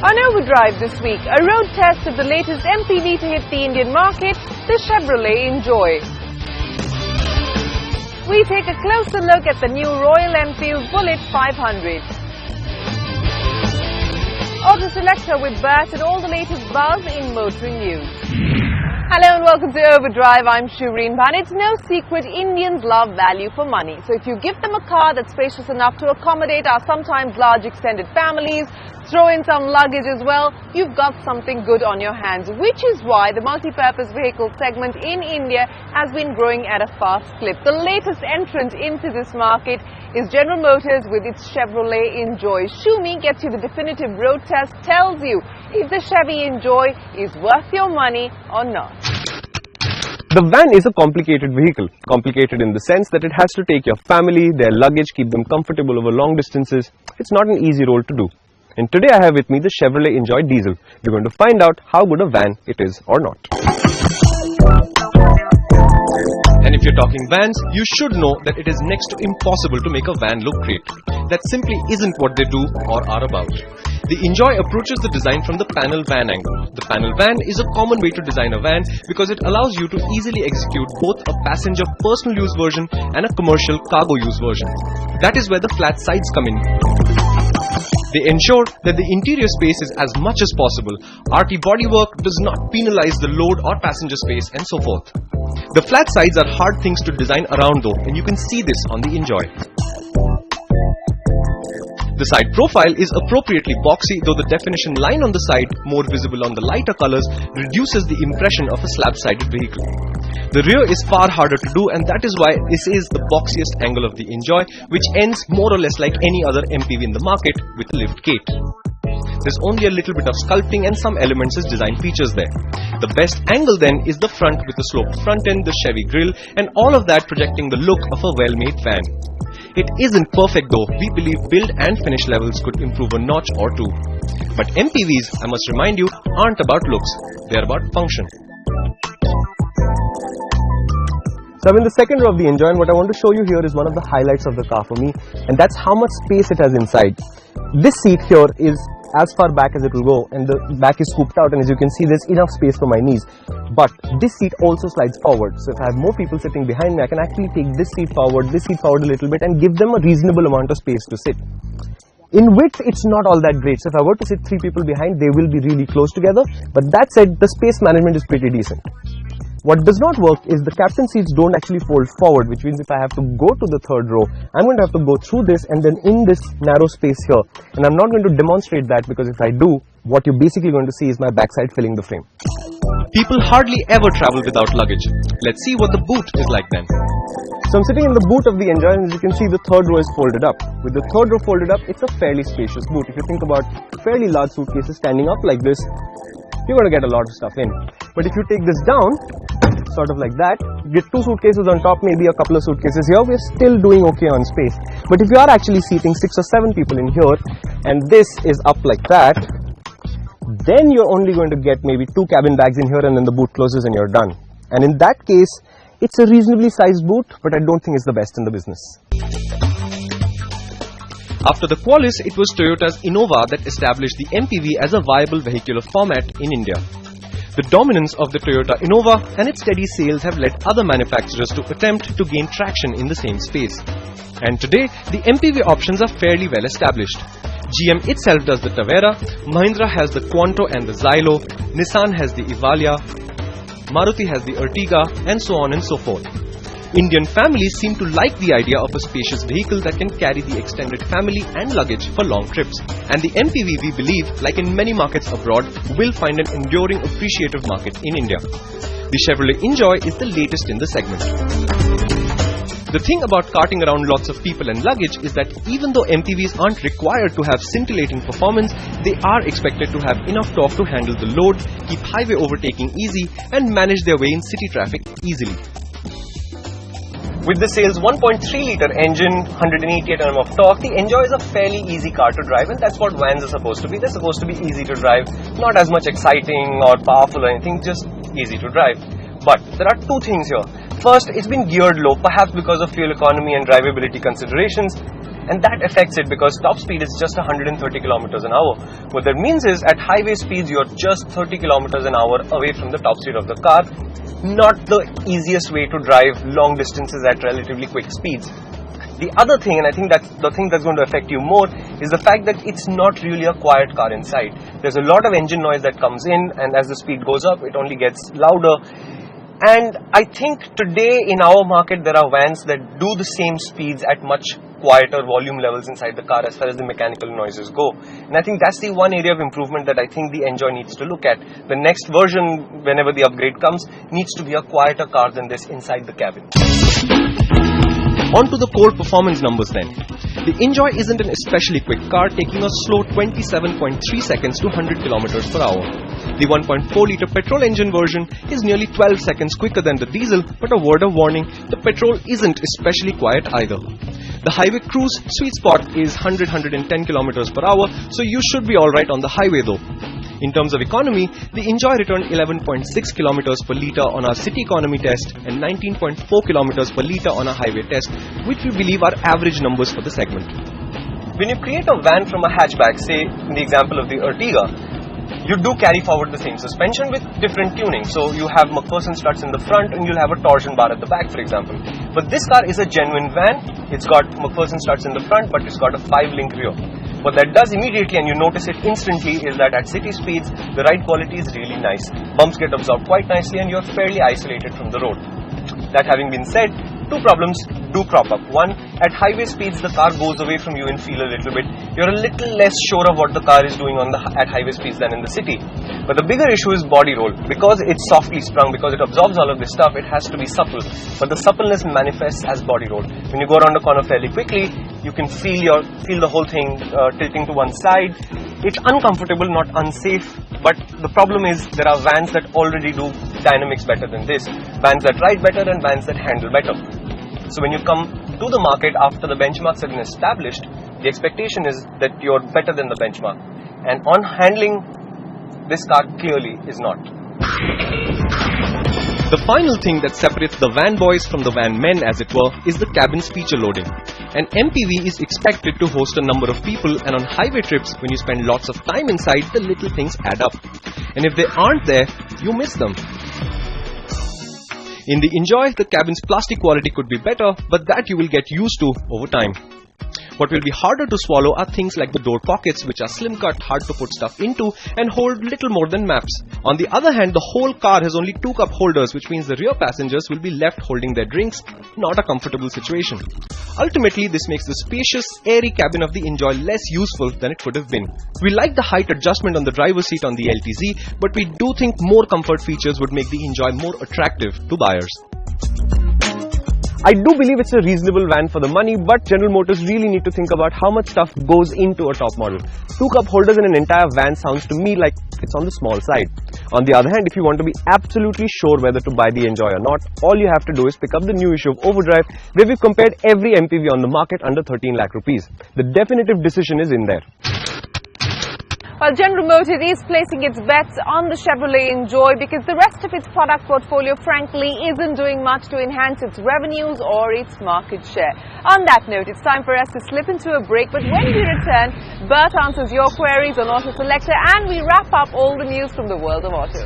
On Overdrive this week, a road test of the latest MPV to hit the Indian market, the Chevrolet Enjoy. We take a closer look at the new Royal Enfield Bullet 500. Auto Selector with Bert and all the latest buzz in motoring news. Hello and welcome to Overdrive. I'm Shureen Bhan. It's no secret Indians love value for money. So if you give them a car that's spacious enough to accommodate our sometimes large extended families, throw in some luggage as well, you've got something good on your hands, which is why the multi-purpose vehicle segment in India has been growing at a fast clip. The latest entrant into this market is General Motors with its Chevrolet Enjoy. Shumi gets you the definitive road test, tells you if the Chevy Enjoy is worth your money or not. The van is a complicated vehicle. Complicated in the sense that it has to take your family, their luggage, keep them comfortable over long distances. It's not an easy role to do. And today I have with me the Chevrolet Enjoy Diesel. We're going to find out how good a van it is or not. And if you're talking vans, you should know that it is next to impossible to make a van look great. That simply isn't what they do or are about. The Enjoy approaches the design from the panel van angle. The panel van is a common way to design a van because it allows you to easily execute both a passenger personal use version and a commercial cargo use version. That is where the flat sides come in. They ensure that the interior space is as much as possible. RT bodywork does not penalize the load or passenger space and so forth. The flat sides are hard things to design around though, and you can see this on the Enjoy. The side profile is appropriately boxy, though the definition line on the side, more visible on the lighter colors, reduces the impression of a slab-sided vehicle. The rear is far harder to do, and that is why this is the boxiest angle of the Enjoy, which ends more or less like any other MPV in the market with a lift gate. There's only a little bit of sculpting and some elements as design features there. The best angle then is the front with the sloped front end, the Chevy grille, and all of that projecting the look of a well-made van. It isn't perfect though. We believe build and finish levels could improve a notch or two. But MPVs, I must remind you, aren't about looks. They're about function. So I'm in the second row of the Enjoy, and what I want to show you here is one of the highlights of the car for me, and that's how much space it has inside. This seat here is as far back as it will go, and the back is scooped out, and as you can see there's enough space for my knees. But this seat also slides forward, so if I have more people sitting behind me, I can actually take this seat forward a little bit and give them a reasonable amount of space to sit. In width, it's not all that great, so if I were to sit 3 people behind, they will be really close together, but that said, the space management is pretty decent. What does not work is the captain seats don't actually fold forward, which means if I have to go to the third row, I'm going to have to go through this and then in this narrow space here. And I'm not going to demonstrate that because if I do, what you're basically going to see is my backside filling the frame. People hardly ever travel without luggage. Let's see what the boot is like then. So I'm sitting in the boot of the Enjoy, and as you can see the third row is folded up. With the third row folded up, it's a fairly spacious boot. If you think about fairly large suitcases standing up like this, you're going to get a lot of stuff in. But if you take this down, sort of like that, get 2 suitcases on top, maybe a couple of suitcases here, we're still doing okay on space. But if you are actually seating 6 or 7 people in here, and this is up like that, then you're only going to get maybe 2 cabin bags in here, and then the boot closes and you're done. And in that case, it's a reasonably sized boot, but I don't think it's the best in the business. After the Qualis, it was Toyota's Innova that established the MPV as a viable vehicular format in India. The dominance of the Toyota Innova and its steady sales have led other manufacturers to attempt to gain traction in the same space. And today, the MPV options are fairly well established. GM itself does the Tavera, Mahindra has the Quanto and the Xylo, Nissan has the Evalia, Maruti has the Ertiga, and so on and so forth. Indian families seem to like the idea of a spacious vehicle that can carry the extended family and luggage for long trips. And the MPV, we believe, like in many markets abroad, will find an enduring appreciative market in India. The Chevrolet Enjoy is the latest in the segment. The thing about carting around lots of people and luggage is that even though MPVs aren't required to have scintillating performance, they are expected to have enough torque to handle the load, keep highway overtaking easy, and manage their way in city traffic easily. With the sales 1.3-litre engine, 188 Nm of torque, the Enjoy is a fairly easy car to drive, and that's what vans are supposed to be. They're supposed to be easy to drive, not as much exciting or powerful or anything, just easy to drive. But there are 2 things here. First, it's been geared low, perhaps because of fuel economy and drivability considerations, and that affects it because top speed is just 130 kilometers an hour. What that means is at highway speeds you're just 30 kilometers an hour away from the top speed of the car. Not the easiest way to drive long distances at relatively quick speeds. The other thing, and I think that's the thing that's going to affect you more, is the fact that it's not really a quiet car inside. There's a lot of engine noise that comes in, and as the speed goes up, it only gets louder. And I think today in our market, there are vans that do the same speeds at much quieter volume levels inside the car as far as the mechanical noises go. And I think that's the one area of improvement that I think the Enjoy needs to look at. The next version, whenever the upgrade comes, needs to be a quieter car than this inside the cabin. On to the core performance numbers then. The Enjoy isn't an especially quick car, taking a slow 27.3 seconds to 100 kilometers per hour. The 1.4-litre petrol engine version is nearly 12 seconds quicker than the diesel, but a word of warning, the petrol isn't especially quiet either. The highway cruise sweet spot is 100-110 kilometers per hour, so you should be alright on the highway though. In terms of economy, the Enjoy returned 11.6 kilometers per litre on our city economy test and 19.4 kilometers per litre on our highway test, which we believe are average numbers for the segment. When you create a van from a hatchback, say in the example of the Ertiga, you do carry forward the same suspension with different tuning. So you have McPherson struts in the front and you'll have a torsion bar at the back, for example. But this car is a genuine van. It's got McPherson struts in the front, but it's got a 5-link rear. What that does immediately, and you notice it instantly, is that at city speeds, the ride quality is really nice. Bumps get absorbed quite nicely and you're fairly isolated from the road. That having been said, two problems do crop up. One, at highway speeds, the car goes away from you and feel a little bit. You're a little less sure of what the car is doing at highway speeds than in the city. But the bigger issue is body roll. Because it's softly sprung, because it absorbs all of this stuff, it has to be supple. But the suppleness manifests as body roll. When you go around a corner fairly quickly, you can feel the whole thing tilting to one side. It's uncomfortable, not unsafe, but the problem is there are vans that already do dynamics better than this. Vans that ride better and vans that handle better. So when you come to the market after the benchmarks have been established, the expectation is that you're better than the benchmark. And on handling, this car clearly is not. The final thing that separates the van boys from the van men, as it were, is the cabin's feature loading. An MPV is expected to host a number of people, and on highway trips, when you spend lots of time inside, the little things add up. And if they aren't there, you miss them. In the Enjoy, the cabin's plastic quality could be better, but that you will get used to over time. What will be harder to swallow are things like the door pockets, which are slim cut, hard to put stuff into, and hold little more than maps. On the other hand, the whole car has only 2 cup holders, which means the rear passengers will be left holding their drinks, not a comfortable situation. Ultimately, this makes the spacious, airy cabin of the Enjoy less useful than it could have been. We like the height adjustment on the driver's seat on the LTZ, but we do think more comfort features would make the Enjoy more attractive to buyers. I do believe it's a reasonable van for the money, but General Motors really need to think about how much stuff goes into a top model. 2 cup holders in an entire van sounds to me like it's on the small side. On the other hand, if you want to be absolutely sure whether to buy the Enjoy or not, all you have to do is pick up the new issue of Overdrive, where we've compared every MPV on the market under 13 lakh rupees. The definitive decision is in there. Well, General Motors is placing its bets on the Chevrolet Enjoy because the rest of its product portfolio, frankly, isn't doing much to enhance its revenues or its market share. On that note, it's time for us to slip into a break, but when we return, Bert answers your queries on Auto Selector and we wrap up all the news from the world of auto.